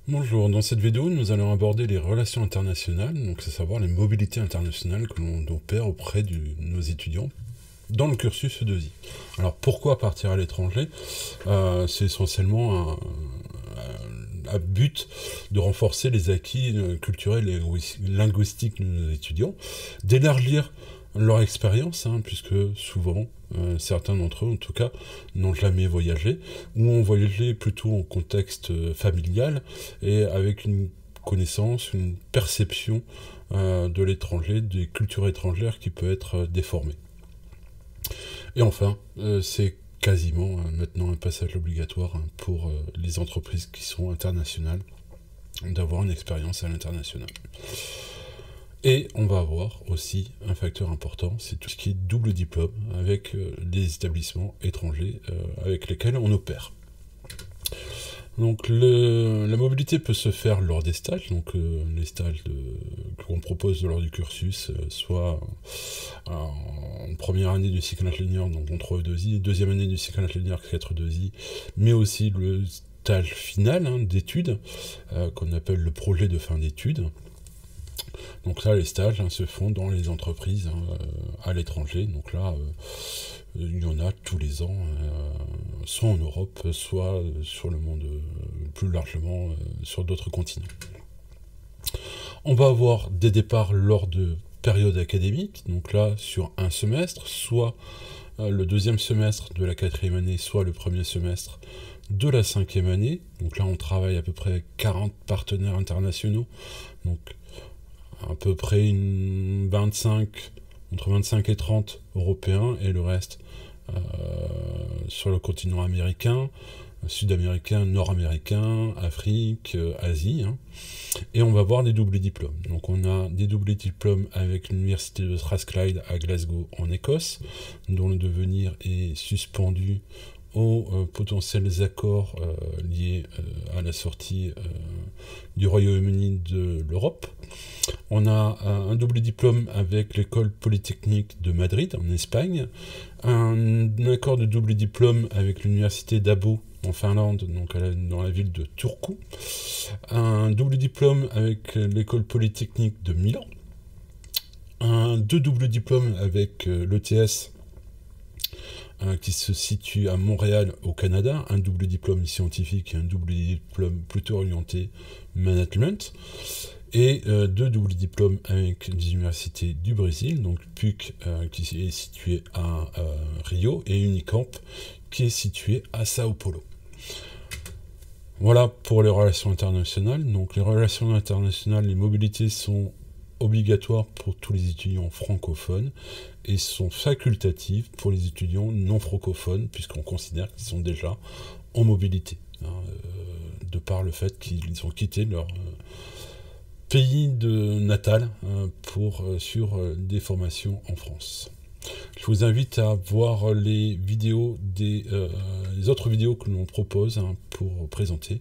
Bonjour, dans cette vidéo, nous allons aborder les relations internationales, donc c'est savoir les mobilités internationales que l'on opère auprès de nos étudiants dans le cursus E2I. Alors pourquoi partir à l'étranger? C'est essentiellement un but de renforcer les acquis culturels et linguistiques de nos étudiants, d'élargir leur expérience, puisque souvent, certains d'entre eux, en tout cas, n'ont jamais voyagé, ou ont voyagé plutôt en contexte familial, et avec une connaissance, une perception de l'étranger, des cultures étrangères qui peut être déformée. Et enfin, c'est quasiment maintenant un passage obligatoire pour les entreprises qui sont internationales, d'avoir une expérience à l'international. Et on va avoir aussi un facteur important, c'est tout ce qui est double diplôme avec des établissements étrangers avec lesquels on opère. Donc la mobilité peut se faire lors des stages, donc les stages qu'on propose lors du cursus, soit en première année du cycle ingénieur, donc en 3E2I, deuxième année du cycle ingénieur 4E2I, mais aussi le stage final d'études, qu'on appelle le projet de fin d'études. Donc là, les stages se font dans les entreprises à l'étranger. Donc là, il y en a tous les ans, soit en Europe, soit sur le monde plus largement, sur d'autres continents. On va avoir des départs lors de périodes académiques, donc là sur un semestre, soit le deuxième semestre de la quatrième année, soit le premier semestre de la cinquième année. Donc là on travaille à peu près avec 40 partenaires internationaux, donc à peu près entre 25 et 30 européens, et le reste sur le continent américain, sud-américain, nord-américain, Afrique, Asie. Et on va voir des doubles diplômes. Donc on a des doubles diplômes avec l'université de Strathclyde à Glasgow en Écosse, dont le devenir est suspendu aux potentiels accords liés à la sortie du Royaume-Uni de l'Europe. On a un double diplôme avec l'école polytechnique de Madrid en Espagne, un accord de double diplôme avec l'université d'Abo en Finlande, donc dans la ville de Turku, un double diplôme avec l'école polytechnique de Milan, deux doubles diplômes avec l'ETS qui se situe à Montréal au Canada, un double diplôme scientifique et un double diplôme plutôt orienté management, et deux doubles diplômes avec des universités du Brésil, donc PUC qui est situé à Rio, et Unicamp qui est situé à Sao Paulo. Voilà pour les relations internationales. Donc les relations internationales, les mobilités sont obligatoires pour tous les étudiants francophones et sont facultatives pour les étudiants non francophones, puisqu'on considère qu'ils sont déjà en mobilité, de par le fait qu'ils ont quitté leur pays de natal sur des formations en France. Je vous invite à voir les vidéos les autres vidéos que l'on propose pour présenter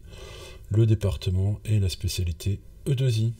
le département et la spécialité E2I.